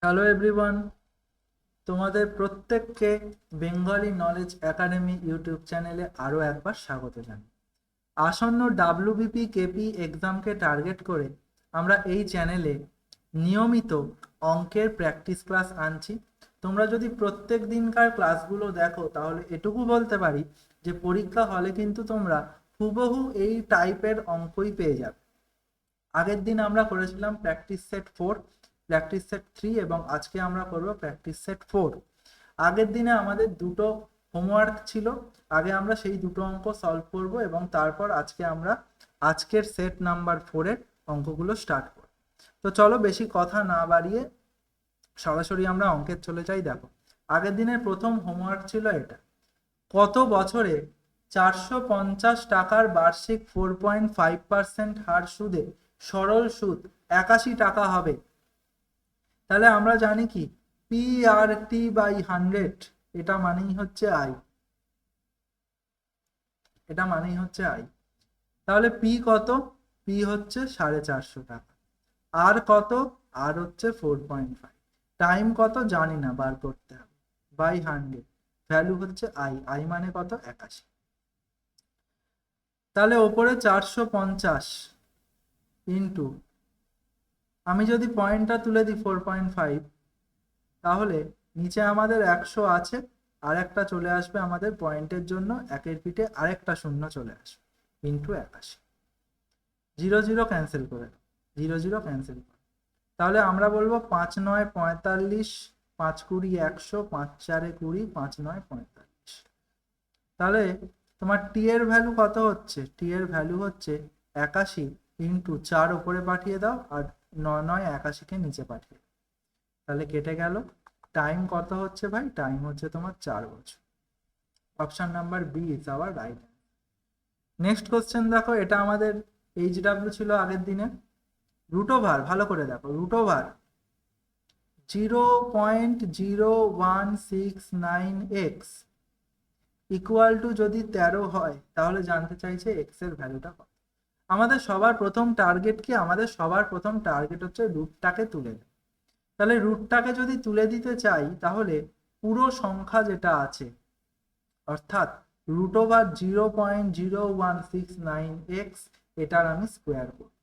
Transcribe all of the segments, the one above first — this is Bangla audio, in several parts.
হ্যালো এভরিওয়ান, তোমাদের প্রত্যেককে বেঙ্গলি নলেজ একাডেমি ইউটিউব চ্যানেলে আরও একবার স্বাগত জানাই। আসন্ন ডাব্লিউবিপি কেপি এক্সামকে টার্গেট করে আমরা এই চ্যানেলে নিয়মিত অঙ্কের প্র্যাকটিস ক্লাস আনছি। তোমরা যদি প্রত্যেক দিনকার ক্লাসগুলো দেখো তাহলে এটুকু বলতে পারি যে পরীক্ষা হলে কিন্তু তোমরা হুবহু এই টাইপের অঙ্কই পেয়ে যাবে। আগের দিন আমরা করেছিলাম প্র্যাকটিস সেট 4, প্র্যাকটিস সেট 3 এবং আজকে আমরা করব প্র্যাকটিস সেট 4। আগের দিনে আমাদের দুটো হোমওয়ার্ক ছিল, আগে আমরা সেই দুটো অঙ্ক সলভ করব এবং তারপর আজকে আমরা আজকের সেট নাম্বার 4 এর অঙ্কগুলো স্টার্ট করব। তো চলো বেশি কথা না বাড়িয়ে সরাসরি আমরা অঙ্কের চলে যাই। দেখো, আগের দিনের প্রথম হোমওয়ার্ক ছিল এটা: কত বছরে 450 টাকার বার্ষিক 4.5% হার সুদে সরল সুদ 81 টাকা হবে? তাহলে আমরা জানি কি, পি আর টি বাই 100, এটা মানেই হচ্ছে আই, এটা মানেই হচ্ছে আই। তাহলে পি কত? পি হচ্ছে 450 টাকা। আর কত? আর হচ্ছে 4.5। টাইম কত জানি না, বার করতে হবে, বাই 100। ভ্যালু হচ্ছে আই, আই মানে কত? 81। তাহলে ওপরে 450 ইন্টু, আমি যদি পয়েন্টটা তুলে দিই 4.5, তাহলে নিচে আমাদের 100 আছে, আর একটা চলে আসবে আমাদের পয়েন্টের জন্য, একের পিঠে আরেকটা শূন্য চলে আসবে, ইন্টু 81। জিরো জিরো ক্যান্সেল করে দাও, জিরো জিরো ক্যান্সেল করে, তাহলে আমরা বলবো 5 9 45, 5 20 100, 5 4 20, 5 9 45। তাহলে তোমার টি এর ভ্যালু কত হচ্ছে? টি এর ভ্যালু হচ্ছে 81 ইন্টু 4 উপরে পাঠিয়ে দাও, আর 9 9 81কে নিচে পাঠিয়ে দাও, তাহলে কেটে গেল। টাইম কত হচ্ছে ভাই? টাইম হচ্ছে তোমার 4 বছর। Option number B is our right. Next question দেখো, এটা আমাদের এইচ ডাব্লিউ ছিল আগের দিনে। রুট ওভার, ভালো করে দেখো, root over 0.0169x equal to যদি 13 হয়, তাহলে জানতে চাইছে এক্স এর ভ্যালুটা কত। আমাদের সবার প্রথম টার্গেট কি? আমাদের সবার প্রথম টার্গেট হচ্ছে রুটটাকে তুলে দেওয়া। তাহলে রুটটাকে যদি তুলে দিতে চাই, তাহলে পুরো সংখ্যা যেটা আছে, অর্থাৎ রুট ওভার 0.0169x, এটার আমি স্কোয়ার করব।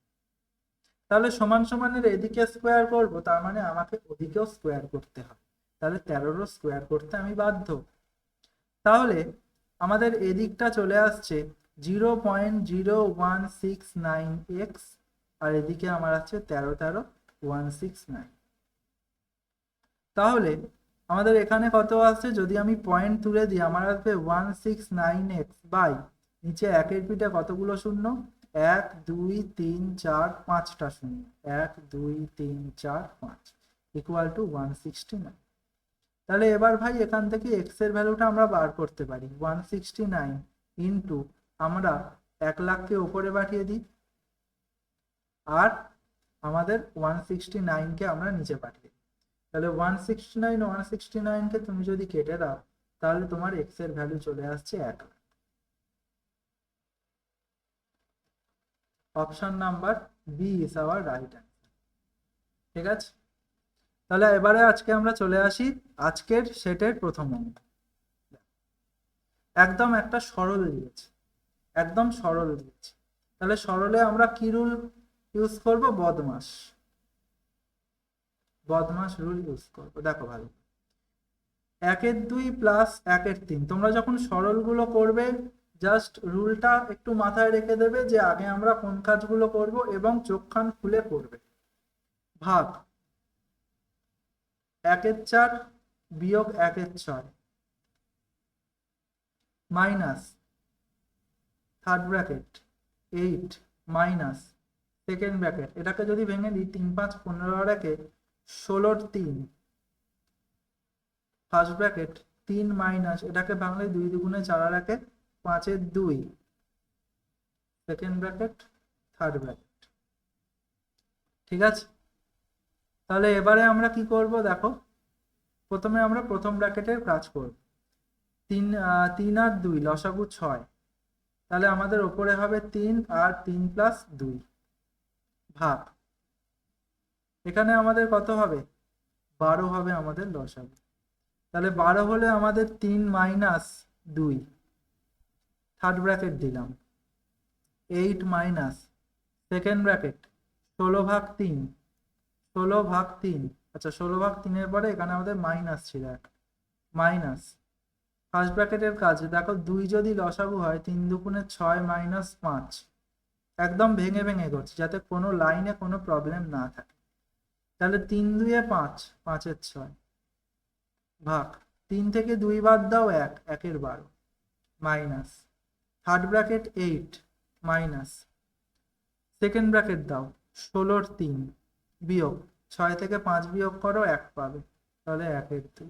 তাহলে সমান সমানের এদিকে স্কোয়ার করব, তার মানে আমাকে ওদিকেও স্কোয়ার করতে হবে। তাহলে 13রও স্কোয়ার করতে আমি বাধ্য। তাহলে আমাদের এদিকটা চলে আসছে 0.0169x, আর এদিকে আমার আছে 13 13 169। তাহলে আমাদের এখানে কত আসছে? যদি আমি পয়েন্ট তুলে দিই, আমার আসবে 169x বাই, নিচে একের পিঠে কতগুলো শূন্য? 1 2 3 4 5টা শূন্য, 1 2 3 4 5, ইকুয়াল টু 169। তাহলে এবার ভাই এখান থেকে এক্স এর ভ্যালুটা আমরা বার করতে পারি। 169 ইন্টু, আমরা 1 লাখকে ওপরে পাঠিয়ে দিই, আর আমাদের 169কে আমরা নিচে পাঠিয়ে দিই। তাহলে 169 কে তুমি যদি কেটে দাও, তাহলে তোমার এক্স এর ভ্যালু চলে আসছে 1 lakh. Option number B is our right answer. ঠিক আছে, তাহলে এবারে আজকে আমরা চলে আসি আজকের সেটের প্রথম অঙ্ক। একদম একটা সরল দিয়েছে, একদম সরল দিয়েছে। তাহলে সরলে আমরা কি রুল ইউজ করব? বদমাস, বদমাস রুল ইউজ করব। দেখো ভালো, 1 এর 2 প্লাস 1 এর 3, তোমরা যখন সরলগুলো করবে জাস্ট রুলটা একটু মাথায় রেখে দেবে যে আগে আমরা কোন কাজগুলো করব, এবং চোখ কান খুলে করবে। ভাগ 1 এর 4 বিয়োগ 1 এর 6, minus third bracket 8 minus second bracket, এটাকে যদি ভেঙে দিই 3 5 15 আর 1 16 ফার্স্ট ব্র্যাকেট 3 মাইনাস, এটাকে ভাঙলে 2 2 4 আর 1 5 সেকেন্ড ব্র্যাকেট থার্ড ব্র্যাকেট। ঠিক আছে, তাহলে এবারে আমরা কি করব? দেখো, প্রথমে আমরা প্রথম ব্র্যাকেটের কাজ করব। 3 3 আর 2 লসাগু 6, তাহলে আমাদের ওপরে হবে 3 আর 3 প্লাস 2, ভাগ, এখানে আমাদের কত হবে? 12 হবে আমাদের লসাগু। তাহলে 12 হলে আমাদের 3 মাইনাস 2, থার্ড ব্র্যাকেট দিলাম, 8 মাইনাস সেকেন্ড ব্র্যাকেট 16/3, 16/3, আচ্ছা 16/3 পরে এখানে আমাদের মাইনাস ছিল এক, মাইনাস ফার্স্ট ব্র্যাকেটের কাছে দেখো 2 যদি লসাগু হয় 3 দুগুণে 6 মাইনাস 5, একদম ভেঙে ভেঙে করছি যাতে কোনো লাইনে কোনো প্রবলেম না থাকে। তাহলে 3 2 5, 5 6 ভাগ 3 থেকে 2 বাদ দাও 1, 1 12 minus third bracket 8 minus second bracket দাও 16/3 বিয়োগ 6 থেকে 5 বিয়োগ করো 1 পাবে, তাহলে 1 2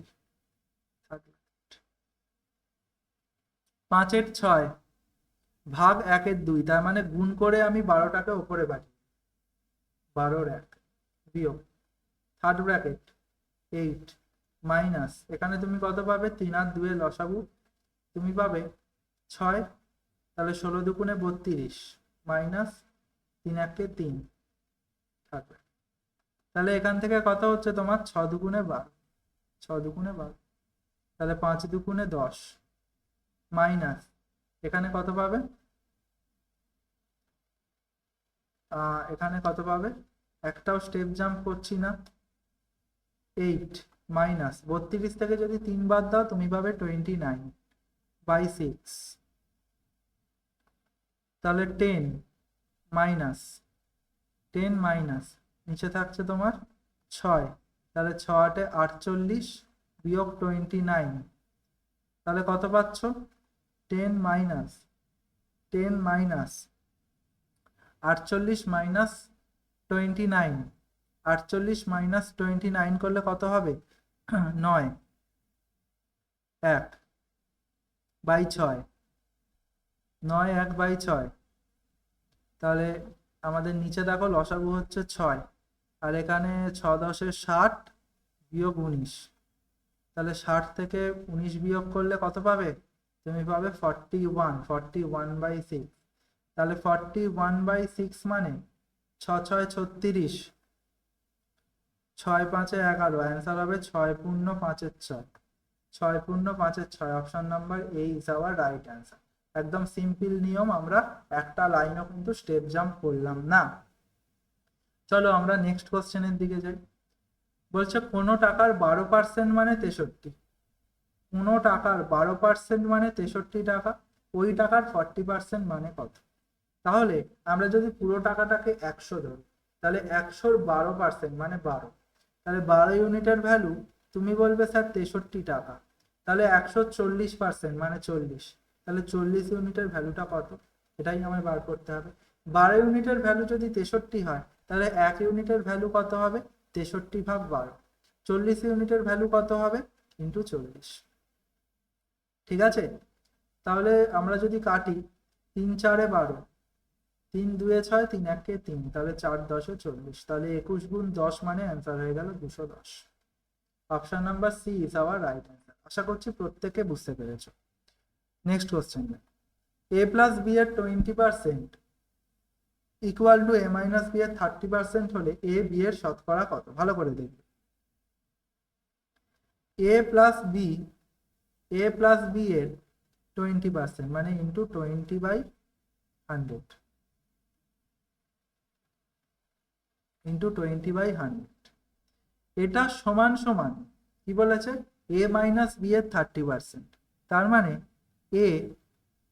5 6 ভাগ 1 2, তার মানে গুণ করে আমি 12টাকে ওপরে বাড়ি, 12 1 বিয়োগ থার্ড ব্র্যাকেট 8 মাইনাস এখানে তুমি কত পাবে 3 আর 2 লসাগু তুমি পাবে 6, তাহলে 16 দুগুণে 32 মাইনাস 3 1 3 থাকবে। তাহলে এখান থেকে কত হচ্ছে তোমার 6 দুগুণে 12, 6 দুগুণে 12, তাহলে 5 দুগুণে 10 মাইনাস এখানে কত পাবে, এখানে কত পাবে, একটাও স্টেপ জাম্প করছি না, 8 মাইনাস 32 থেকে যদি 3 বাদ দাও তুমি পাবে 29/6, তাহলে 10 মাইনাস 10 মাইনাস নিচে থাকছে তোমার 6, তাহলে 6 8 48 বিয়োগ 29, তাহলে কত পাচ্ছ 10 মাইনাস 48 মাইনাস 29, 48 মাইনাস 29 করলে কত হবে 9 1/6, 9 1/6, তাহলে আমাদের নিচে দেখো লসাগু হচ্ছে 6, আর এখানে 6 10 60 বিয়োগ 19, তাহলে 60 থেকে 19 বিয়োগ করলে কত পাবে, তুমি পাবে 41/6, তাহলে 41/6 মানে 6 6 36, 6 5 11, অ্যান্সার হবে 6 পূর্ণ 5 6, 6 পূর্ণ 5 6, option number A is our right answer. একদম সিম্পল নিয়ম, আমরা একটা লাইনও কিন্তু স্টেপ জাম্প করলাম না। চলো আমরা নেক্সট কোশ্চেনের দিকে যাই। বলছে কোনো টাকার 12% মানে 63, কোনো টাকার 12% মানে 63 টাকা, ওই টাকার 40% মানে কত? তাহলে আমরা যদি পুরো টাকাটাকে 100 ধরি, তাহলে 100-র 12% মানে 12, তাহলে 12 ইউনিটের ভ্যালু তুমি বলবে স্যার 63 টাকা, তাহলে 140% মানে 40, তাহলে 40 ইউনিটের ভ্যালুটা কত, এটাই আমায় বার করতে হবে। 12 ইউনিটের ভ্যালু যদি 63 হয়, তাহলে 1 ইউনিটের ভ্যালু কত হবে 63/12, 40 ইউনিটের ভ্যালু কত হবে ইন্টু 40, ঠিক আছে। তাহলে আমরা যদি কাটি 3 4 12, 3 2 6, 3 1 3, তাহলে 4 10 40, তাহলে 21 গুণ 10 মানে অ্যান্সার হয়ে গেল 210। Option number C is our right answer. আশা করছি প্রত্যেকে বুঝতে পেরেছো। Next question, a plus B এর 20% equal to a minus B এর 30% হলে a b এর শতকরা কত? ভালো করে দেখবে, a প্লাস বি এর 20% মানে ইন্টু 20/100 ইন্টু 20/100, এটা সমান সমান কি বলেছে, a মাইনাস বি এর 30%, তার মানে a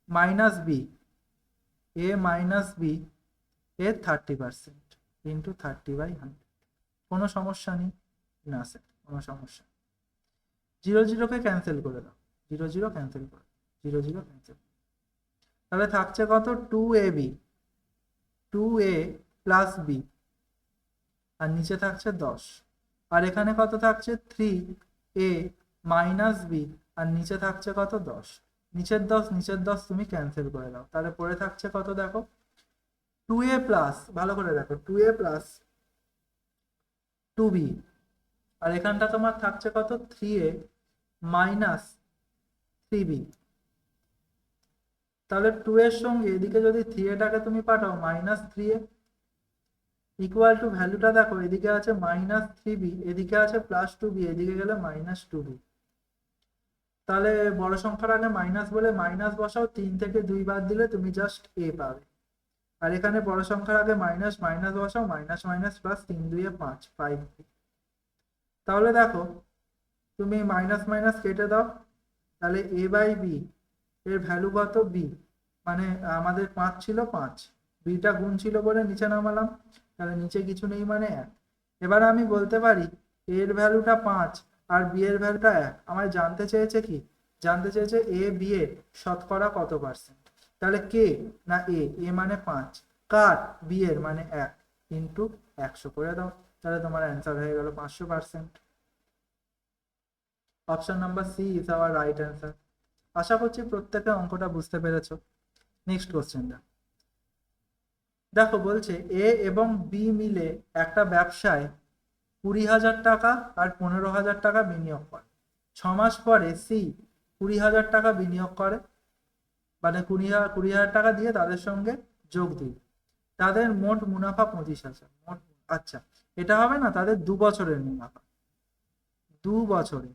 মাইনাস বি এর 30% ইন্টু 30/100। কোনো সমস্যা নেই না স্যার, কোনো সমস্যা, 0 0 কে ক্যান্সেল করে দাও, 0 0 ক্যান্সেল করে, 0 0 ক্যান্সেল, তাহলে থাকছে কত 2ab, 2a প্লাস বি, আর নিচে থাকছে 10, আর এখানে কত থাকছে 3a মাইনাস বি, আর নিচে থাকছে কত 10, নিচের 10 তুমি ক্যান্সেল করে দাও, তাহলে পরে থাকছে কত দেখো 2a প্লাস, ভালো করে দেখো 2a প্লাস 2b, আর এখানটা তোমার থাকছে কত 3a মাইনাস 3b, তাহলে 2 এর সঙ্গে এদিকে যদি 3a টাকে তুমি পাঠাও মাইনাস 3a, ইকুয়াল টু ভ্যালুটা দেখো, এদিকে আছে -3b, এদিকে আছে +2b, এদিকে গেলে -2b। তাহলে বড় সংখ্যার আগে মাইনাস বলে মাইনাস বসাও, 3 থেকে 2 বাদ দিলে তুমি জাস্ট a পাবে। আর এখানে বড় সংখ্যার আগে মাইনাস মাইনাস বসাও, মাইনাস মাইনাস প্লাস, 3 2 এ 5, 5। তাহলে দেখো তুমি মাইনাস মাইনাস কেটে দাও, তাহলে a/b এর ভ্যালু কত, b, মানে আমাদের 5 ছিল 5, বিটা গুণ ছিল বলে নিচে নামালাম, তাহলে নিচে কিছু নেই মানে 1। এবার আমি বলতে পারি a এর ভ্যালুটা 5 আর b এর ভ্যালুটা 1। আমায় জানতে চেয়েছে কি, জানতে চেয়েছে a b এর শতকরা কত পার্সেন্ট। তাহলে কে না a মানে 5, কার b এর মানে 1, ইন্টু 100 করে দাও, তাহলে তোমার অ্যান্সার হয়ে গেল 500%। Option number C is our right answer. আশা করছি প্রত্যেকে অঙ্কটা বুঝতে পেরেছো। নেক্সট কোশ্চেনটা দেখো, বলছে এ এবং বি মিলে একটা ব্যবসায় 20,000 টাকা আর 15,000 টাকা বিনিয়োগ করে। 6 মাস পরে সি 20,000 টাকা বিনিয়োগ করে, মানে 20,000 টাকা দিয়ে তাদের সঙ্গে যোগ দিল। তাদের মোট মুনাফা 25,000। মোট, আচ্ছা এটা হবে না, তাদের 2 বছরের মুনাফা, 2 বছরে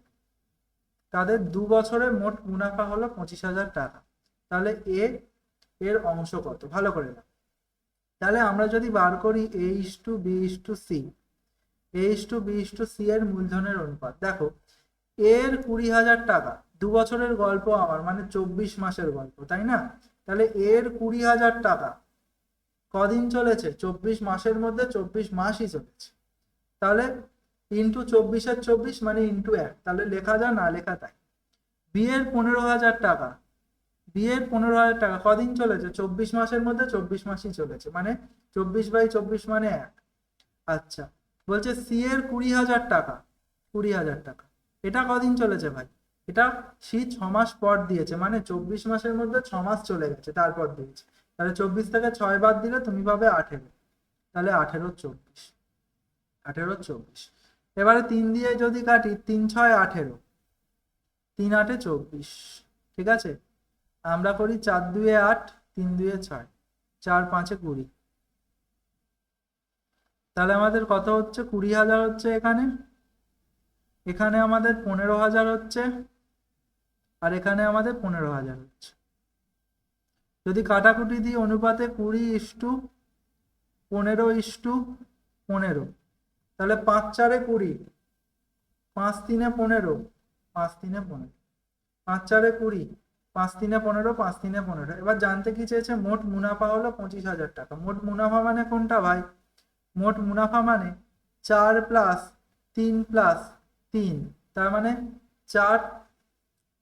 তাদের 2 বছরের মোট মুনাফা হলো 25,000 টাকা। তাহলে এ এর অংশ কত, ভালো করে দাও। তাহলে আমরা যদি বার করি a/b/c, a/b/c এর মূলধনের অনুপাত, দেখো এর 20,000 টাকা, 2 বছরের গল্প আমার, মানে 24 মাসের গল্প, তাই না? তাহলে এর 20,000 টাকা কদিন চলেছে, 24 মাসের মধ্যে 24 মাসই চলেছে। তাহলে ইন্টু 24 24 মানে ইন্টু 1, তাহলে লেখা যা না লেখা তাই। বি এর 15,000 টাকা, বিয়ের 15,000 টাকা কদিন চলেছে, 24 মাসের মধ্যে 24 মাসই চলেছে, মানে 24/24 মানে 1। আচ্ছা, বলছে সি এর 20,000 টাকা, 20,000 টাকা, এটা কদিন চলেছে ভাই, এটা সি 6 মাস পর দিয়েছে, মানে 24 মাসের মধ্যে 6 মাস চলে গেছে তারপর দিয়েছে। তাহলে 24 থেকে 6 বাদ দিলে তুমি পাবে 18, তাহলে 18/24, 18/24। এবারে 3 দিয়ে যদি কাটি, 3 6 18, 3 8 24, ঠিক আছে। আমরা করি 4 2 8, 3 2 6, 4 5 20। তাহলে আমাদের কত হচ্ছে, 20,000 হচ্ছে এখানে, এখানে আমাদের 15,000 হচ্ছে, আর এখানে আমাদের 15,000 হচ্ছে। যদি কাটাকুটি দিই অনুপাতে 20:15:15, তাহলে 5 4 20, 5 3 15, 5 3 15, 5 4 20, 5 3 15, 5 3 15। এবার জানতে কি চেয়েছে, মোট মুনাফা হলো 25,000 টাকা। মোট মুনাফা মানে কোনটা ভাই, মোট মুনাফা মানে 4 + 3 + 3, তার মানে 4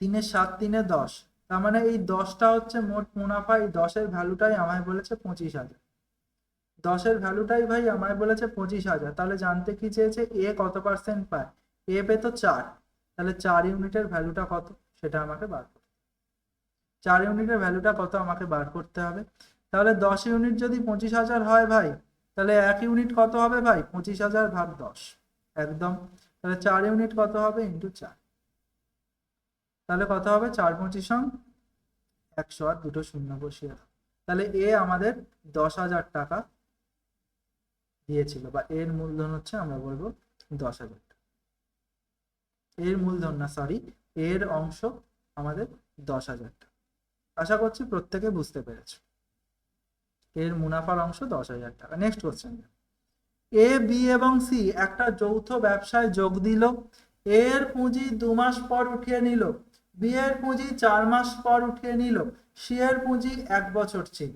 3 7 3 10, তার মানে এই 10টা হচ্ছে মোট মুনাফা। এই 10-এর ভ্যালুটাই আমায় বলেছে 25,000, 10-এর ভ্যালুটাই ভাই আমায় বলেছে 25,000। তাহলে জানতে কি চেয়েছে, এ কত পার্সেন্ট পায়, এ পেতো 4, তাহলে 4 ইউনিটের ভ্যালুটা কত সেটা আমাকে বার করতে, 4 ইউনিটের ভ্যালুটা কত আমাকে বার করতে হবে। তাহলে 10 ইউনিট যদি 25,000 হয় ভাই, তাহলে 1 ইউনিট কত হবে ভাই, 25,000 ভাগ 10, একদম। তাহলে 4 ইউনিট কত হবে, ইন্টু 4, তাহলে কত হবে, 4 25 100, আর দুটো শূন্য বসিয়ে দাও। তাহলে এ আমাদের 10,000 টাকা দিয়েছিল, বা এর মূলধন হচ্ছে আমরা বলবো 10,000 টাকা। এর মূলধন না, সরি, এর অংশ আমাদের 10,000 টাকা। আশা করছি প্রত্যেকে বুঝতে পেরেছো, এর মুনাফার অংশ 10,000 টাকা। নেক্সট কোশ্চেন, এ বি এবং সি একটা যৌথ ব্যবসায় যোগ দিল। এর পুঁজি 2 মাস পর উঠিয়ে নিল, বি এর পুঁজি 4 মাস পর উঠিয়ে নিল, সি এর পুঁজি 1 বছর ছিল।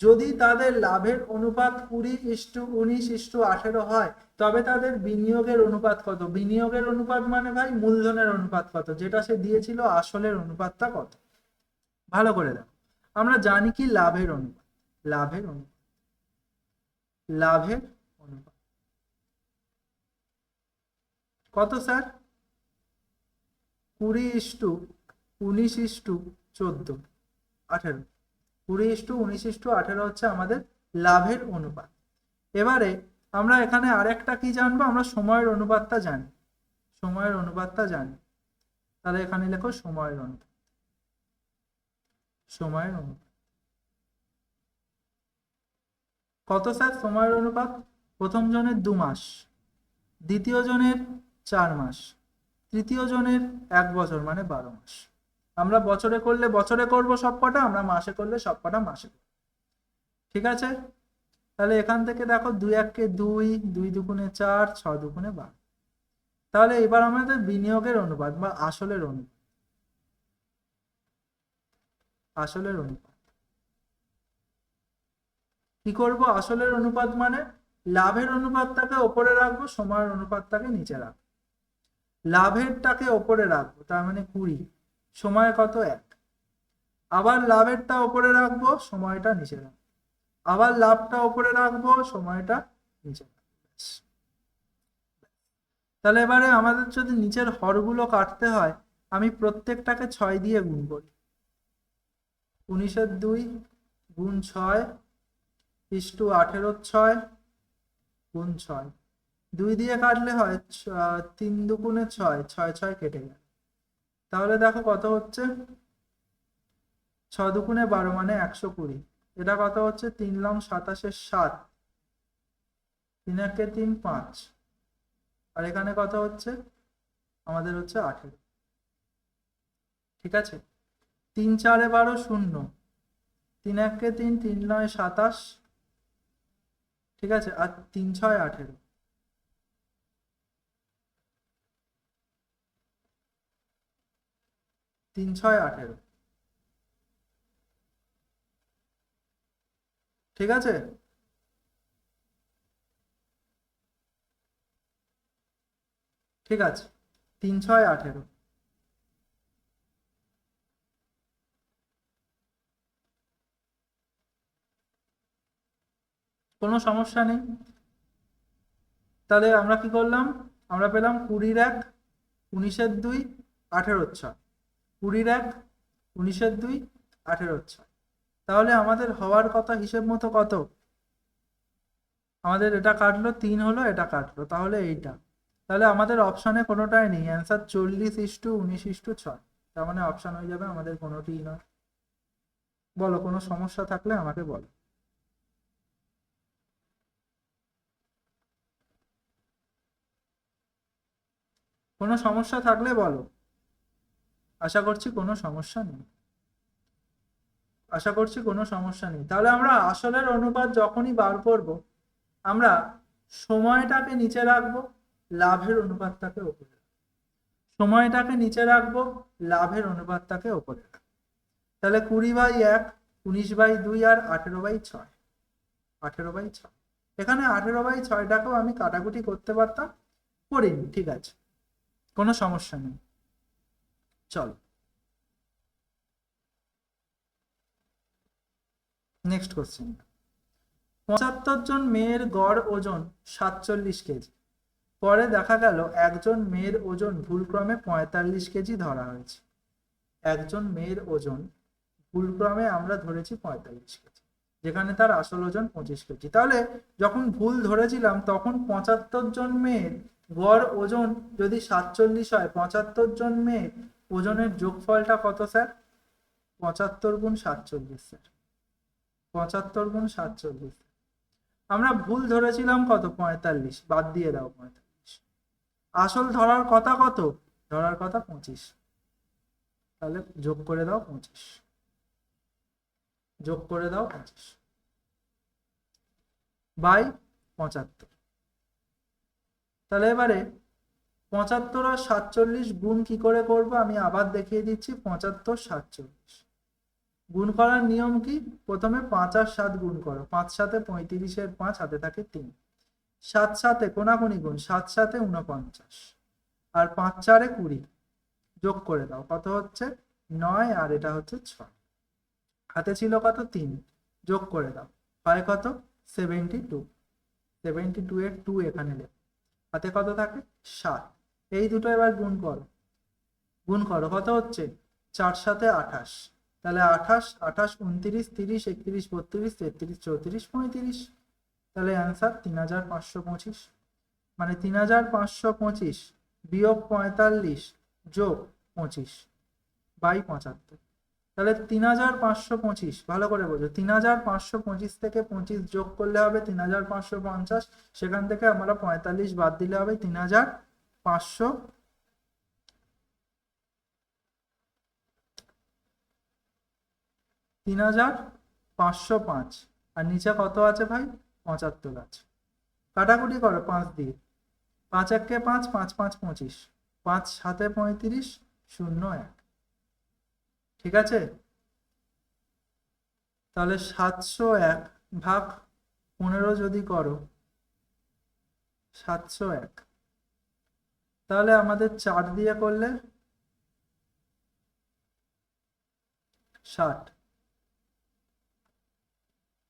যদি তাদের লাভের অনুপাত 20:19:18 হয়, তবে তাদের বিনিয়োগের অনুপাত কত। বিনিয়োগের অনুপাত মানে ভাই মূলধনের অনুপাত কত, যেটা সে দিয়েছিল আসলের অনুপাতটা কত। ভালো করে দেখো, আমরা জানি কি লাভের অনুপাত, লাভের অনুপাত, লাভের অনুপাত কত স্যার, 20:19:14, 18, 20:19:18 হচ্ছে আমাদের লাভের অনুপাত। এবারে আমরা এখানে আরেকটা কি জানবো, আমরা সময়ের অনুপাতটা জানি, সময়ের অনুপাতটা জানি। তাহলে এখানে লেখো সময়ের অনুপাত, সময়ের অনুপাত। কত স্যার সময়ের অনুপাত? প্রথম জনের 2 মাস, দ্বিতীয় জনের 4 মাস, তৃতীয় জনের 1 বছর মানে 12 মাস। আমরা বছরে করলে বছরে করব সব কটা, আমরা মাসে করলে সব কটা মাসে। ঠিক আছে, তাহলে এখান থেকে দেখো 2 1 2, 2 দুগুণে 4, 6 দুগুণে 12। তাহলে এবার আমাদের বিনিয়োগের অনুপাত বা আসলের অনুপাত, আসলের অনুপাত কি করব? আসলের অনুপাত মানে লাভের অনুপাতটাকে ওপরে রাখবো, সময়ের অনুপাতটাকে নিচে রাখবো। লাভেরটাকে ওপরে রাখবো, তার মানে 20, সময় কত 1। আবার লাভেরটা ওপরে রাখবো, সময়টা নিচে রাখবো। আবার লাভটা ওপরে রাখবো, সময়টা নিচে রাখবো। তাহলে এবারে আমাদের যদি নিচের হরগুলো কাটতে হয়, আমি প্রত্যেকটাকে 6 দিয়ে গুণ করি। 19 2 গুণ 6 ইস্টু 18 6 গুণ 6। 2 দিয়ে কাটলে হয় 3 দুগুণে 6, 6 6 কেটে গেল। তাহলে দেখো কত হচ্ছে, 6 দুগুণে 12 মানে 120। এটা কত হচ্ছে? 3 লং 27 7, 3 1 3 5, আর এখানে কত হচ্ছে আমাদের? হচ্ছে 18। ঠিক আছে, 3 4 12 0, 3 1 3, 3 9 27। ঠিক আছে, আর 3 6 18, 3 6 18। ঠিক আছে, ঠিক আছে, 3 6 18। কোনো সমস্যা নেই। তাহলে আমরা কি করলাম? আমরা পেলাম 20 1, 19 2, 18 6, 20 1, 19 2, 18 6। তাহলে আমাদের হওয়ার কথা হিসেব মতো কত? আমাদের এটা কাটলো 3 হলো, এটা কাটলো, তাহলে এইটা। তাহলে আমাদের অপশানে কোনোটাই নেই, অ্যান্সার 40 ইস্টু 19 ইস্টু 6। তার মানে অপশান হয়ে যাবে আমাদের কোনোটিই নয়। বলো, কোনো সমস্যা থাকলে আমাকে বলো। কোনো সমস্যা থাকলে বলো। আশা করছি কোনো সমস্যা নেই, আশা করছি কোনো সমস্যা নেই। তাহলে আমরা আসলের অনুপাত যখনই বার করব, আমরা সময়টাকে নিচে রাখবো, লাভের অনুপাতটাকে উপরে রাখবো। সময়টাকে নিচে রাখবো, লাভের অনুপাতটাকে উপরে রাখবো। তাহলে 20/1, 19/2 আর 18/6, 18/6। এখানে 18/6টাকেও আমি কাটাকুটি করতে পারতাম, করিনি। ঠিক আছে, কোনো সমস্যা নেই। চলো নেক্সট কোশ্চেন। 75 জন মেয়ের গড় ওজন 47 কেজি। পরে দেখা গেল একজন মেয়ের ওজন ভুলক্রমে 45 কেজি ধরা হয়েছে। একজন মেয়ের ওজন ভুলক্রমে আমরা ধরেছি 45 কেজি, যেখানে তার আসল ওজন 25 কেজি। তাহলে যখন ভুল ধরেছিলাম তখন 75 জন মেয়ের গড় ওজন যদি 47 হয়, 75 জন মেয়ের ওজনের যোগফলটা কত স্যার? 75 গুণ 47 স্যার, 75 গুণ 47। আমরা ভুল ধরেছিলাম কত? 45, বাদ দিয়ে দাও 45। আসল ধরার কথা কত? ধরার কথা 25, তাহলে যোগ করে দাও 25, যোগ করে দাও 25 বাই 75। তাহলে এবারে 75 আর 47 গুণ কি করে করব আমি আবার দেখিয়ে দিচ্ছি। 75 47 গুণ করার নিয়ম কি? প্রথমে 5 আর 7 গুণ করো, 5 7 35, 5 হাতে থাকে 3, 7 7 কোনাকুনি গুণ, 7 7 49, আর 5 4 20, যোগ করে দাও কত হচ্ছে? 9, আর এটা হচ্ছে 6, হাতে ছিল কত? 3, যোগ করে দাও হয় কত? 72। 72 এর 2 এখানে লেখো, হাতে কত থাকে? 7। এই দুটো এবার গুণ করো, গুণ করো কত হচ্ছে? 4 7 28, তাহলে 28 28 29 30 31 32 33 34 35। তাহলে অ্যান্সার 3525। মানে 3525 বিয়োগ 45 যোগ 25 বাই 75। তাহলে 3525, ভালো করে বোঝো, 3525 থেকে 25 যোগ করলে হবে 3550, সেখান থেকে আমরা 45 বাদ দিলে হবে 3500, 3505, আর নিচে কত আছে ভাই? 75 আছে। কাটাকুটি করো 5 দিয়ে, 5 1 5, 5 5 25, 5 7 35, 0 1, ঠিক আছে? তাহলে 701 ভাগ 15 যদি করো, 701, তাহলে আমাদের 4 দিয়ে করলে 60,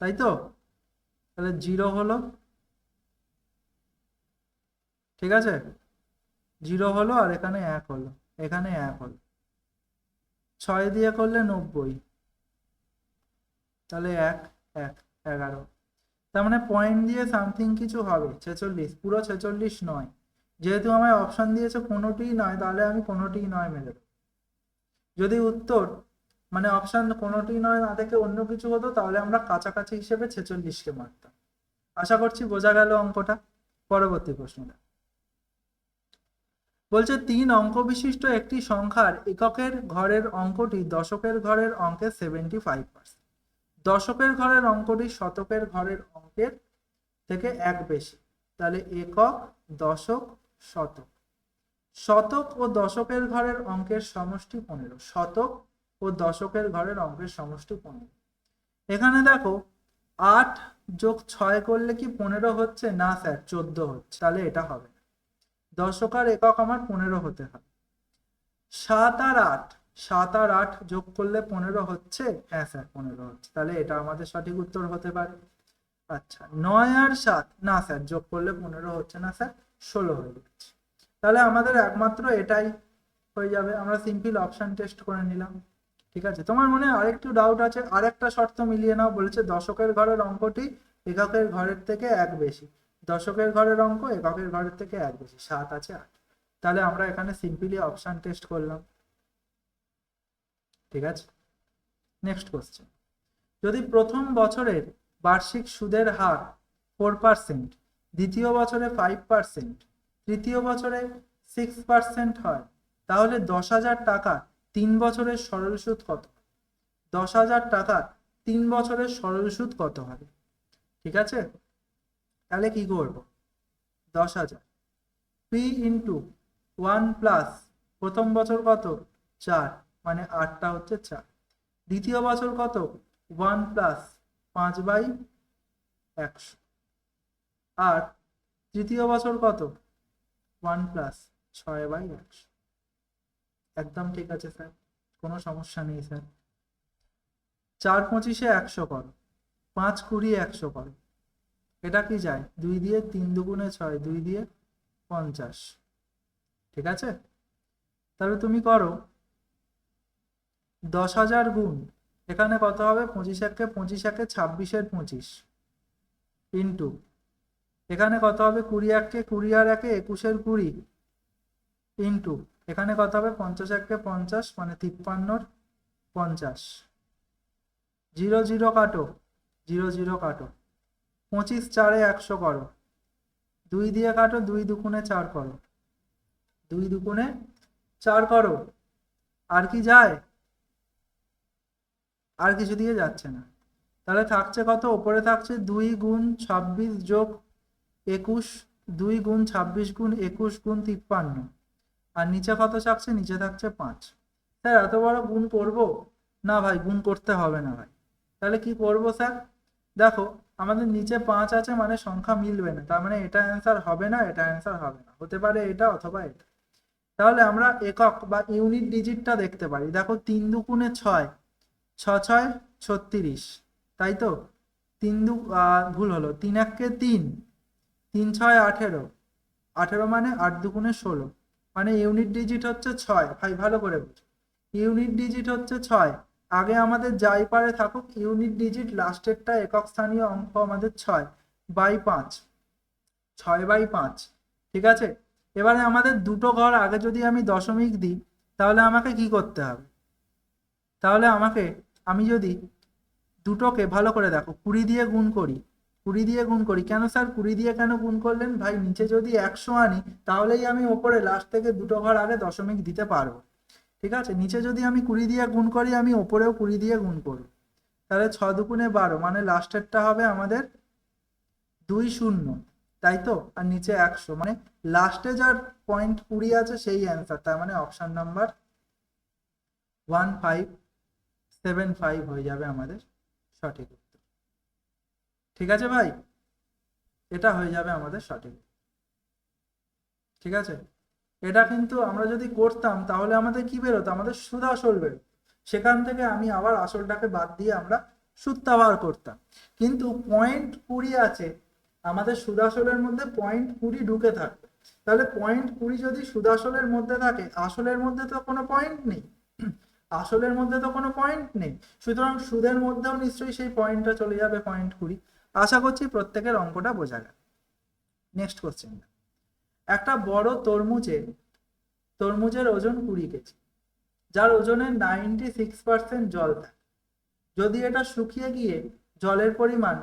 তাই তো? তাহলে 0 হলো, ঠিক আছে, 0 হলো, আর এখানে 1 হলো, এখানে 1 হলো। 6 দিয়ে করলে 90, তাহলে 1 1 11, তার মানে পয়েন্ট দিয়ে সামথিং কিছু হবে 46, পুরো 46 নয়। যেহেতু আমায় অপশন দিয়েছে কোনোটিই নয়, তাহলে আমি কোনোটিই নয় মেরে দেবো। যদি উত্তর মানে অপশন কোনোটি নয় না থেকে অন্য কিছু হতো, তাহলে আমরা কাছাকাছি হিসেবে 46কে মারতাম। আশা করছি বোঝা গেল অঙ্কটা। পরবর্তী প্রশ্নটা বলছে 3 অঙ্ক বিশিষ্ট একটি সংখ্যার এককের ঘরের অঙ্কটি দশকের ঘরের অঙ্কের 75%, দশকের ঘরের অঙ্কটি শতকের ঘরের অঙ্কের থেকে 1 বেশি। তাহলে একক, দশক, শতক। শতক ও দশকের ঘরের অঙ্কের সমষ্টি 15, শতক ও দশকের ঘরের অঙ্কের সমষ্টি 15। এখানে দেখো 8 যোগ 6 করলে কি 15 হচ্ছে? না স্যার, 14 হচ্ছে। তাহলে এটা হবে না, দশক আর একক আমার 15 হতে হবে। 7 আর 8, 7 আর 8 যোগ করলে 15 হচ্ছে? হ্যাঁ স্যার 15 হচ্ছে, তাহলে এটা আমাদের সঠিক উত্তর হতে পারে। আচ্ছা, 9 আর 7, না স্যার যোগ করলে 15 হচ্ছে না স্যার, 16 হয়ে যাচ্ছে। তাহলে আমাদের একমাত্র এটাই হয়ে যাবে। আমরা সিম্পল অপশন টেস্ট করে নিলাম, ঠিক আছে? তোমার মনে আরেকটু ডাউট আছে, আরেকটা শর্ত মিলিয়ে নাও। বলেছে দশকের ঘরের অঙ্কটি এককের ঘরের থেকে 1 বেশি, দশকের ঘরের অঙ্ক এককের ঘরের থেকে 1 বেশি, 7 আছে 8। তাহলে আমরা এখানে সিম্পলি অপশন টেস্ট করলাম, ঠিক আছে? নেক্সট কোশ্চেন, যদি প্রথম বছরের বার্ষিক সুদের হার 4%, দ্বিতীয় বছরে 5%, তৃতীয় বছরে 6% হয়, তাহলে 10,000 টাকা 3 বছরের সরল সুদ কত? 10,000 টাকা 3 বছরের সরল সুদ কত হবে? ঠিক আছে, তাহলে কি করব? 10,000 পি ইন্টু 1 প্লাস প্রথম বছর কত? 4, মানে 8টা হচ্ছে 4। দ্বিতীয় বছর কত? 1 প্লাস 5/100, আর তৃতীয় বছর কত? 1 প্লাস 6/100। একদম ঠিক আছে স্যার, কোনো সমস্যা নেই স্যার। 4 25 100 করো, 5 20 100 করো, এটা কি যায় 2 দিয়ে, 3 দুগুণে 6, 2 দিয়ে 50, ঠিক আছে? তাহলে তুমি করো 10,000 গুণ, এখানে কত হবে? 25 একে 25 একে 26-এর 25, ইন্টু এখানে কত হবে? 20 একে 20 আর একে 21-এর 20, ইন্টু এখানে কত হবে? 50 একে 50, মানে 53-এর 50। 0 0 কাটো, 0 0 কাটো, 25 4-এ 100 করো, 2 দিয়ে কাটো, 2 দুগুণে 4 করো, 2 দুগুণে 4 করো, আর কি যায়? আর কিছু দিয়ে যাচ্ছে না। তাহলে থাকছে কত? ওপরে থাকছে 2 গুণ 26 যোগ 21, 2 গুণ 26 গুণ 21 গুণ 53, আর নিচে কত থাকছে? নিচে থাকছে 5। স্যার এত বড় গুণ করব? না ভাই, গুণ করতে হবে না ভাই। তাহলে কি করব স্যার? দেখো আমাদের নিচে 5 আছে, মানে সংখ্যা মিলবে না, তার মানে এটা অ্যান্সার হবে না, এটা অ্যান্সার হবে না, হতে পারে এটা অথবা এটা। তাহলে আমরা একক বা ইউনিট ডিজিটটা দেখতে পারি। দেখো 3 দুগুণে 6, 6 6 36, তাই তো? 3 ভুল হলো, 3 1 3, 3 6 18, 18 মানে 8 দুগুণে 16, মানে ইউনিট ডিজিট হচ্ছে 6। ভাই ভালো করে বুঝো, ইউনিট ডিজিট হচ্ছে 6। আগে আমাদের যাই পারে থাকুক, ইউনিট ডিজিট লাস্টেরটা একক স্থানীয় অঙ্ক আমাদের 6/5, 6/5, ঠিক আছে? এবারে আমাদের দুটো ঘর আগে যদি আমি দশমিক দিই, তাহলে আমাকে কি করতে হবে? তাহলে আমি যদি দুটোকে ভালো করে দেখো 20 দিয়ে গুণ করি, 20 দিয়ে গুণ করি, কেন স্যার 20 দিয়ে কেন গুণ করলেন ভাই? নিচে যদি 100 আনি তাহলেই আমি ওপরে লাস্ট থেকে দুটো ঘর আগে দশমিক দিতে পারবো। ঠিক আছে, নিচে যদি আমি 20 দিয়ে গুণ করি আমি ওপরেও 20 দিয়ে গুণ করব। তাহলে 6 দুগুণে 12, মানে লাস্টেরটা হবে আমাদের 20, তাই তো? আর নিচে 100, মানে লাস্টে যার পয়েন্ট 20 আছে সেই অ্যান্সার, তার মানে অপশন নাম্বার 1575 হয়ে যাবে আমাদের সঠিক উত্তর। ঠিক আছে ভাই, এটা হয়ে যাবে আমাদের সঠিক। ঠিক আছে, এটা কিন্তু আমরা যদি করতাম তাহলে আমাদের কি বেরোতো? আমাদের সুদ আসল বেরোতো। সেখান থেকে আমি আবার আসলটাকে বাদ দিয়ে আমরা সুদটা বার করতাম। কিন্তু পয়েন্ট 20 আছে, আমাদের সুদ আসলের মধ্যে পয়েন্ট 20 ঢুকে থাকবে। তাহলে পয়েন্ট 20 যদি সুদ আসলের মধ্যে থাকে, আসলের মধ্যে তো কোনো পয়েন্ট নেই, আসলের মধ্যে তো কোনো পয়েন্ট নেই, সুতরাং সুদের মধ্যেও নিশ্চয়ই সেই পয়েন্টটা চলে যাবে, পয়েন্ট 20। আশা করছি প্রত্যেকের অঙ্কটা বোঝা গেল। নেক্সট কোশ্চেন, একটা বড় তরমুজের ওজন 20 কেজি, যার ওজনের 96% জল থাকে। যদি এটা শুকিয়ে গিয়ে জলের পরিমাণ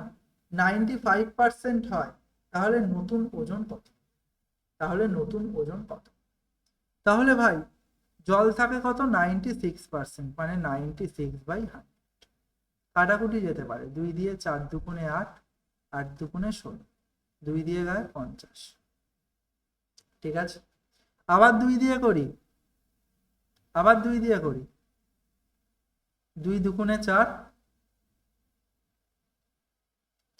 95% হয়, তাহলে নতুন ওজন কত? তাহলে ভাই জল থাকে কত? 96%, মানে 96/100। কাটাকুটি যেতে পারে, 2 দিয়ে 4 দুগুণে 8, 8 দুগুণে 16, 2 দিয়ে গায়ে 50। ঠিক আছে, আবার 2 দিয়ে করি, 2 দুগুণে 4,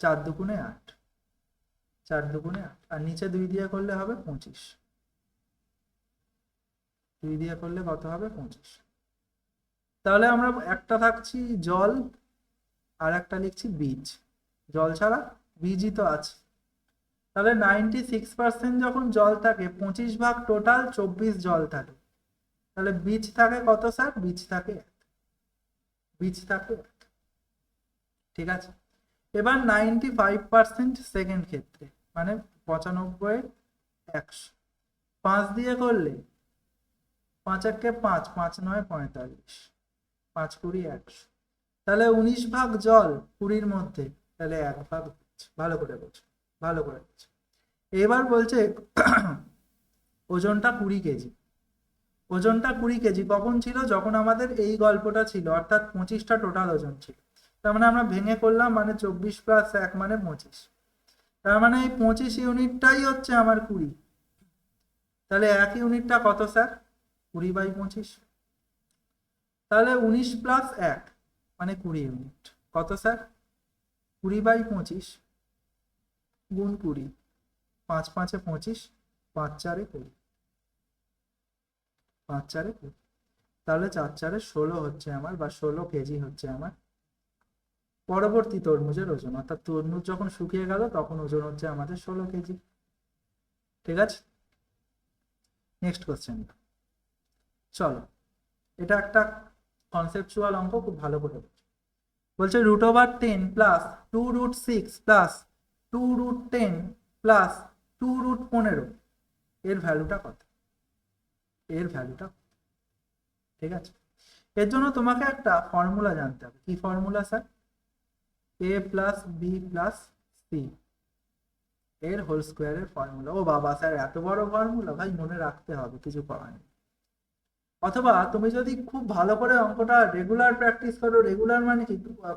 4 দুগুণে 8, 4 দুগুণে 8, আর নিচে 2 দিয়ে করলে হবে 25, 2 দিয়ে করলে কত হবে? 25। তাহলে আমরা একটা থাকছি জল, আর একটা লিখছি বীজ। জল ছাড়া বীজই তো আছে। তাহলে 96% যখন জল থাকে, 25 ভাগ টোটাল 24 জল থাকে, তাহলে বীজ থাকে কত স্যার? বীজ থাকে 1। ঠিক আছে, এবার 95% সেকেন্ড ক্ষেত্রে, মানে 95/100, 5 দিয়ে করলে 5 একে 5, 5 9 45, 5 20 100। তাহলে 19 ভাগ জল 20-র মধ্যে, তাহলে 1 ভাগ হচ্ছে। ভালো করে বলছো, ভালো করে বলছো। এবার বলছে ওজনটা 20 কেজি। ওজনটা 20 কেজি কখন ছিল? যখন আমাদের এই গল্পটা ছিল, অর্থাৎ 25টা টোটাল ওজন ছিল। তার মানে আমরা ভেঙে করলাম, মানে 24 + 1 মানে 25। তার মানে এই 25 ইউনিটটাই হচ্ছে আমার 20। তাহলে 1 ইউনিটটা কত স্যার? 20/25। তাহলে 19 + 1 মানে 20 ইউনিট। কত স্যার? 20/25 গুণ 20, 5 5 25, 5 4 20, 5 4 20। তাহলে 4 4 16 হচ্ছে আমার, বা 16 কেজি হচ্ছে আমার পরবর্তী তরমুজের ওজন। অর্থাৎ তরমুজ যখন শুকিয়ে গেল তখন ওজন হচ্ছে আমাদের 16 কেজি। ঠিক আছে, নেক্সট কোশ্চেন। চলো, এটা একটা কনসেপচুয়াল অঙ্ক, খুব ভালো করে বলছে √10 + 2√6 + 2√10 + 2√15 এর ভ্যালুটা কত? ঠিক আছে, এর জন্য তোমাকে একটা ফর্মুলা জানতে হবে। কি formula sir? a + b + c এর হোল স্কোয়ারের ফর্মুলা। ও বাবা স্যার, এত বড় ফর্মুলা! ভাই মনে রাখতে হবে, কিছু করার নেই। অথবা তুমি যদি খুব ভালো করে অঙ্কটা রেগুলার প্র্যাকটিস করো, রেগুলার মানে কি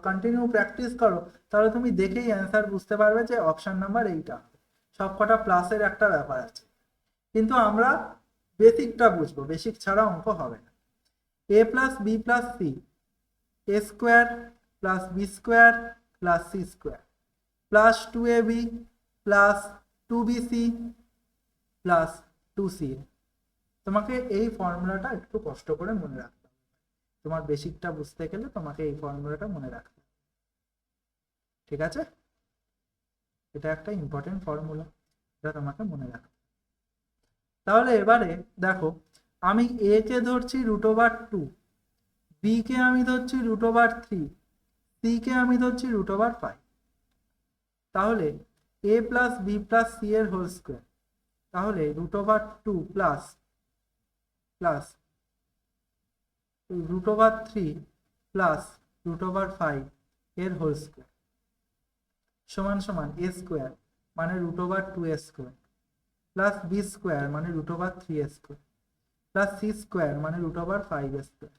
কন্টিনিউ প্র্যাকটিস করো, তাহলে তুমি দেখেই অ্যান্সার বুঝতে পারবে যে অপশন নাম্বার এইটা। সবকটা প্লাসের একটা ব্যাপার আছে, কিন্তু আমরা বেসিকটা বুঝবো, বেসিক ছাড়া অঙ্ক হবে না। a + b + c, a² + b² + c² + 2ab + 2bc + 2ca। তোমাকে এই ফর্মুলাটা একটু কষ্ট করে মনে রাখতে হবে। তোমার বেসিকটা বুঝতে গেলে তোমাকে এই ফর্মুলাটা মনে রাখতে হবে। ঠিক আছে, এটা একটা ইম্পর্টেন্ট ফর্মুলা, এটা তোমাকে মনে রাখতে। তাহলে এবারে দেখো, আমি a কে ধরছি √2, b কে আমি ধরছি √3, c কে আমি ধরছি √5। তাহলে a + b + c এর হোল স্কোয়ার, তাহলে √2 প্লাস √3 প্লাস রুট ওভার 5 এর হোল স্কোয়ার সমান সমান a স্কোয়ার মানে root over 2a square plus b square মানে root over 3a square plus c square মানে root over 5a square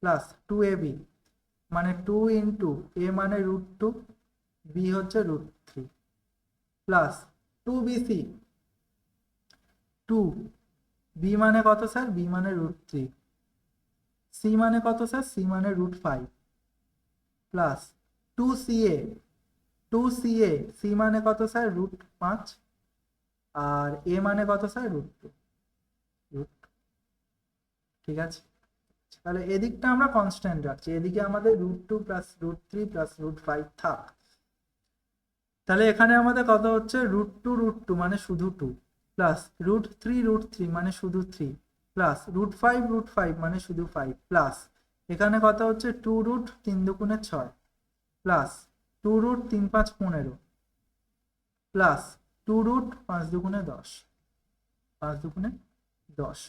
plus 2ab মানে 2 ইন্টু a মানে রুট 2, b হচ্ছে রুট 3 প্লাস 2bc 2, b মানে কত স্যার? b মানে রুট 3, c মানে কত স্যার? c মানে root 5 plus 2ca 2ca c মানে কত স্যার? রুট 5 আর a মানে কত স্যার? Root 2 root. ঠিক আছে, তাহলে এদিকটা আমরা কনস্ট্যান্ট রাখছি, এদিকে আমাদের root 2 plus root 3 plus root 5 থাক। তাহলে এখানে আমাদের কত হচ্ছে? রুট টু মানে শুধু 2 প্লাস রুট 3 মানে শুধু 3 প্লাস রুট 5 মানে শুধু 5 প্লাস এখানে কত হচ্ছে? 2 রুট 3 দুগুণে 6 প্লাস 2 রুট 3 5 15 প্লাস 2 রুট 5 দুগুণে 10 5 দুগুণে 10।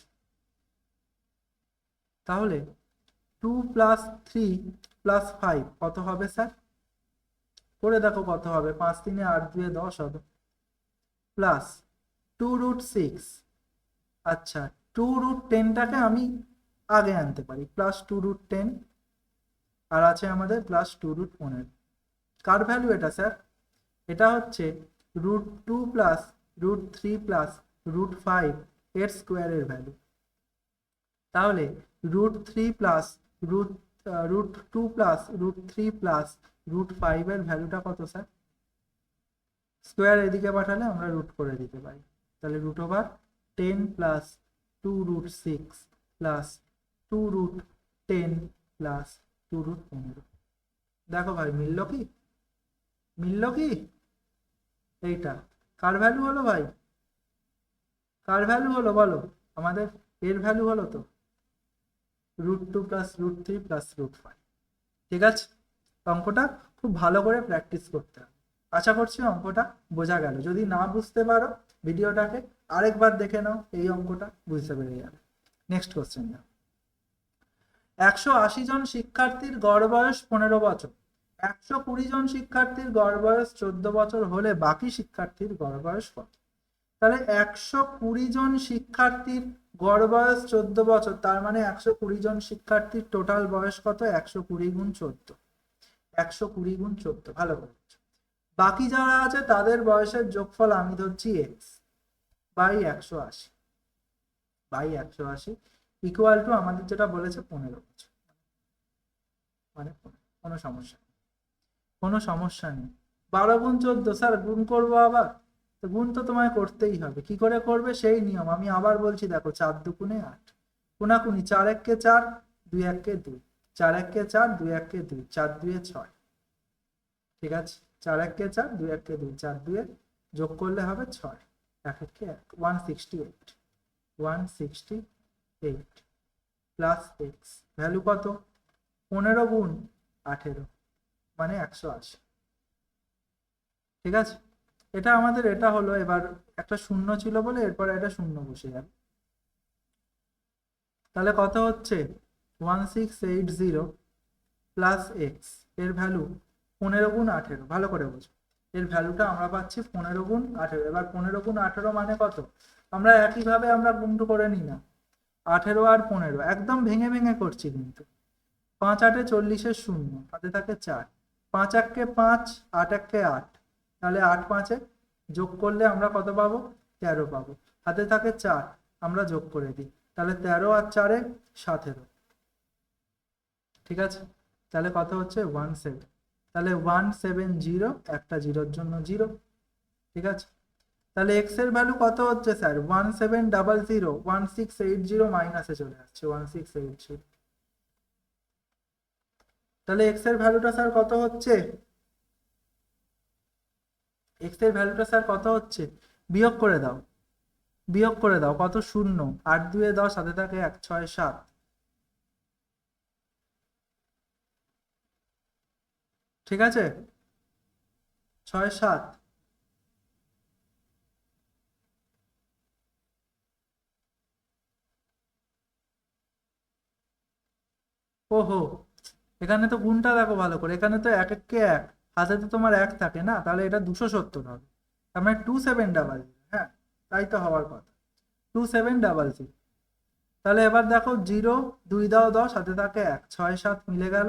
তাহলে 2 প্লাস 3 প্লাস 5 কত হবে স্যার? করে দেখো কত হবে। 5 3 8 2 10 হবে প্লাস 2 রুট 6, আচ্ছা 2 রুট 10টাকে আমি আগে আনতে পারি প্লাস 2 রুট 10 আর আছে আমাদের প্লাস 2 রুট 15। কার ভ্যালু এটা স্যার? এটা হচ্ছে root 2 plus root 3 plus root 5 এর স্কোয়ারের ভ্যালু। তাহলে root 3 plus root root 2 plus root 3 plus root 5 এর ভ্যালুটা কত স্যার? স্কোয়ার এদিকে পাঠালে আমরা রুট করে দিতে পারি, তাহলে root over 10 plus 2 root 6 plus 2 root 10 plus 2 root 15। দেখো ভাই মিলল কি? মিলল কি? এইটা কার ভ্যালু হলো ভাই? কার ভ্যালু হলো বলো? আমাদের এর ভ্যালু হলো তো root 2 plus root 3 plus root 5। ঠিক আছে, অঙ্কটা খুব ভালো করে প্র্যাকটিস করতে হবে। আশা করছি অঙ্কটা বোঝা গেল। যদি না বুঝতে পারো ভিডিওটাকে আরেকবার দেখে নাও, এই অঙ্কটা বুঝতে পেরে যাবে। নেক্সট কোশ্চেন নাও। 180 জন শিক্ষার্থীর গড় বয়স 15 বছর, 120 জন শিক্ষার্থীর গড় বয়স 14 বছর হলে বাকি শিক্ষার্থীর গড় বয়স কত? তাহলে 120 জন শিক্ষার্থীর গড় বয়স 14 বছর, তার মানে 120 জন শিক্ষার্থীর টোটাল বয়স কত? 120 গুণ 14, 120 গুণ 14। ভালো করে বাকি যারা আছে তাদের বয়সের যোগফল আমি ধরছি x by 180 by 180 equal to আমাদের যেটা বলেছে 15 বছর, মানে কোনো সমস্যা নেই, কোনো সমস্যা নেই। 12 গুণ 14 স্যার গুণ করবো আবার? তো গুণ তো তোমায় করতেই হবে। কি করে করবে সেই নিয়ম আমি আবার বলছি, দেখো 4 দুগুণে 8, কোনাকুনি 4 1 4 2 1 2, 4 1 4 2 1 2, 4 2 6। ঠিক আছে, 4 1 4 2 1 2, 4 2 যোগ করলে হবে 6, 1 1 1 168, 168 প্লাস এক্স ভ্যালু কত? 15 গুণ 18 মানে 180। ঠিক আছে, এটা আমাদের এটা হলো। এবার একটা শূন্য ছিল বলে এরপর একটা শূন্য বসে যাবে। তাহলে কত হচ্ছে? 1680 প্লাস এক্স এর ভ্যালু 15 গুণ 18। ভালো করে বোঝো, এর ভ্যালুটা আমরা পাচ্ছি 15 গুণ 18। এবার 15 গুণ 18 মানে কত? আমরা একইভাবে আমরা গুণটা করে নিই না, 18 আর 15 একদম ভেঙে ভেঙে করছি কিন্তু। 5 8 40 শূন্য, হাতে থাকে 4, 5 1 5, 8 1 8, তাহলে 8 5 যোগ করলে আমরা কত পাবো? 13 পাবো। হাতে থাকে 4, আমরা যোগ করে দিই, তাহলে 13 আর 4 17। ঠিক আছে, তাহলে কত হচ্ছে? 17। তাহলে 170, একটা জিরোর জন্য 0। ঠিক আছে, তাহলে এক্স এর ভ্যালু কত হচ্ছে স্যার? 1700, 1680 মাইনাসে চলে আসছে 1680। তাহলে এক্স এর ভ্যালুটা স্যার কত হচ্ছে? এক্স এর ভ্যালুটা স্যার কত হচ্ছে? বিয়োগ করে দাও, বিয়োগ করে দাও। কত? শূন্য, 8 2 10, হাতে থাকে 1 6 7। ঠিক আছে, 6 7। ওহো, এখানে তো গুণটা দেখো ভালো করে, এখানে তো এক এককে এক, হাতে তো তোমার এক থাকে না, তাহলে এটা 270 হবে। তার মানে 2700, হ্যাঁ তাই তো হওয়ার কথা, 2700। তাহলে এবার দেখো জিরো, দুই দাও 10, হাতে থাকে এক, 6 7 মিলে গেল,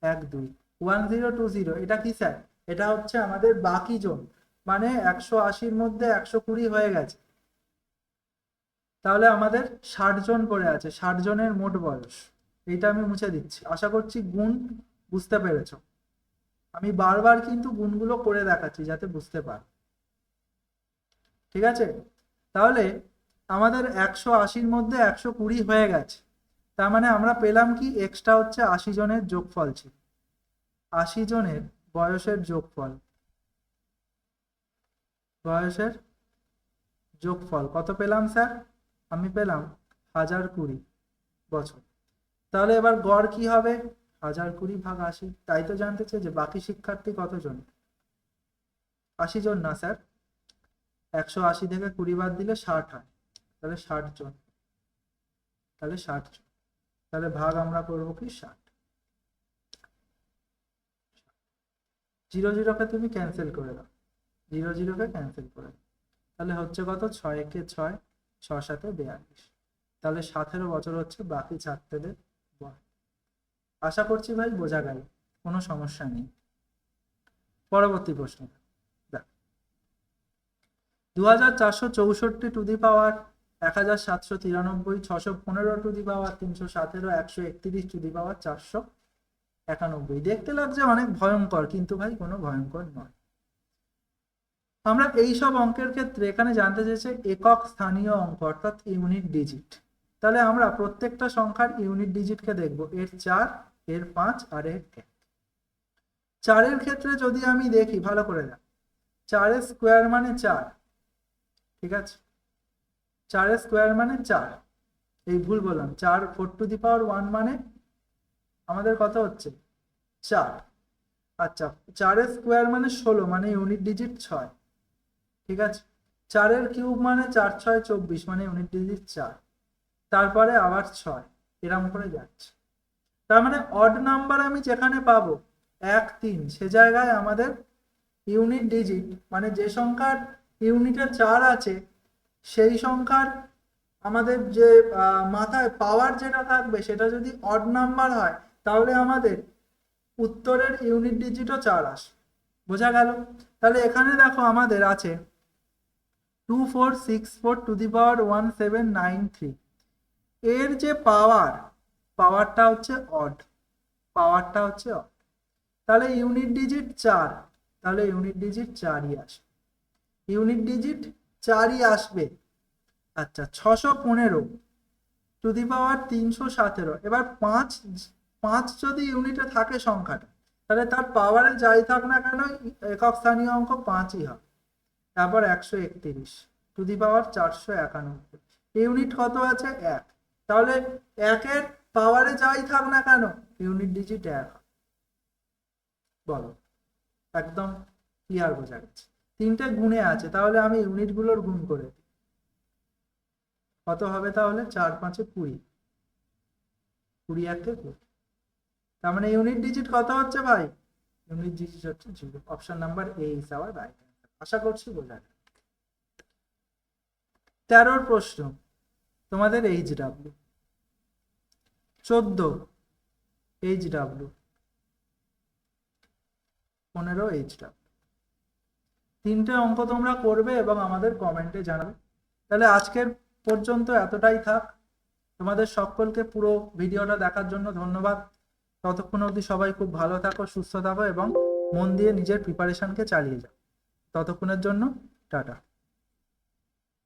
1 2, 1020। এটা কি স্যার? এটা হচ্ছে আমাদের বাকি জন, মানে 180-র মধ্যে 120 হয়ে গেছে। তাহলে আমাদের 60 জন করে আছে, 60 জনের মোট বয়স। এইটা আমি মুছে দিচ্ছি, আশা করছি গুণ বুঝতে পেরেছো। আমি বারবার কিন্তু গুণগুলো করে দেখাচ্ছি যাতে বুঝতে পার, ঠিক আছে? তাহলে আমাদের 180-র মধ্যে 120 হয়ে গেছে, তার মানে আমরা পেলাম কি, এক্সট্রা হচ্ছে 80 জনের যোগফল ছিল, 80 জনের বয়সের যোগফল, বয়সের যোগফল কত পেলাম স্যার? আমি পেলাম 1020 বছর। তাহলে এবার গড় কি হবে? 1020 ভাগ 80। তাই তো জানতে চাই যে বাকি শিক্ষার্থী কতজন? 80 জন না স্যার, 180 থেকে 20 বাদ দিলে 60 হয়, তাহলে 60 জন, তাহলে 60 জন, তাহলে ভাগ আমরা করবো কি 60। 0 0 কে তুমি ক্যান্সেল করে দাও, 0 0 কে ক্যান্সেল করে দাও, তাহলে হচ্ছে কত, 6 একে 6, 6 7 42, তাহলে 17 বছর হচ্ছে বাকি ছাত্রদের বয়স। আশা করছি ভাই বোঝা গেল, কোনো সমস্যা নেই। পরবর্তী প্রশ্ন দেখ, 2464 to the power 1793, 615 to the power 317, 131 to the power 491। দেখতে লাগছে অনেক ভয়ঙ্কর, কিন্তু ভাই কোনো ভয়ঙ্কর নয়। আমরা এই সব অঙ্কের ক্ষেত্রে এখানে জানতে চেয়েছে একক স্থানীয় অঙ্ক, অর্থাৎ ইউনিট ডিজিট। তাহলে আমরা প্রত্যেকটা সংখ্যার ইউনিট ডিজিটকে দেখব, এর 4, এর 5 আর এর 1। 4-এর ক্ষেত্রে যদি আমি দেখি ভালো করে দেখ, 4-এর স্কোয়ার মানে 4, ঠিক আছে? 4-এর স্কোয়ার মানে 4, এই ভুল বললাম, 4 4 টু দি পাওয়ার 1 মানে আমাদের কত হচ্ছে 4। আচ্ছা, 4-এর স্কোয়ার মানে 16, মানে ইউনিট ডিজিট 6, ঠিক আছে? 4-এর কিউব মানে 4 6 24, মানে ইউনিট ডিজিট 4, তারপরে আবার 6, এরকম করে যাচ্ছে। তার মানে অড নাম্বার আমি যেখানে পাবো 1 3, সে জায়গায় আমাদের ইউনিট ডিজিট, মানে যে সংখ্যার ইউনিটে 4 আছে সেই সংখ্যার আমাদের যে মাথায় পাওয়ার যেটা থাকবে সেটা যদি অড নাম্বার হয়, তাহলে আমাদের উত্তরের ইউনিট ডিজিটও 4 আসে। বোঝা গেল? তাহলে এখানে দেখো আমাদের আছে 2464 টু দি পাওয়ার 1793, এর যে পাওয়ারটা হচ্ছে অড, পাওয়ারটা হচ্ছে অড, তাহলে ইউনিট ডিজিট 4, তাহলে ইউনিট ডিজিট 4ই আসবে, ইউনিট ডিজিট 4ই আসবে। আচ্ছা, 615 টু দি পাওয়ার 317, এবার 5 যদি ইউনিটে থাকে সংখ্যাটা, তাহলে তার পাওয়ারে যাই থাক না কেন একক স্থানীয় অঙ্ক 5ই হবে। তারপর 131 টু দি পাওয়ার 491, ইউনিট কত আছে 1, তাহলে 1-এর পাওয়ারে যাই থাক না কেন ইউনিট ডিজিট 1। বলো, একদম ক্লিয়ার বোঝা গেছে? 3টে গুণে আছে, তাহলে আমি ইউনিটগুলোর গুণ করে দিই, কত হবে তাহলে? 4 5 20, 20 1 20, তার মানে ইউনিট ডিজিট কত হচ্ছে ভাই? ইউনিট ডিজিট হচ্ছে 0। Option number A is our right answer. আশা করছি বোঝা গেল। 13-র প্রশ্ন, তোমাদের H W, 14 H W, 15 H W. 3টে অঙ্ক তোমরা করবে এবং আমাদের কমেন্টে জানাবে। তাহলে আজকের পর্যন্ত এতটাই থাক। তোমাদের সকলকে পুরো ভিডিওটা দেখার জন্য ধন্যবাদ। ততক্ষণ অবধি সবাই খুব ভালো থাকো, সুস্থ থাকো এবং মন দিয়ে নিজের প্রিপারেশনকে চালিয়ে যাও। ততক্ষণের জন্য টাটা।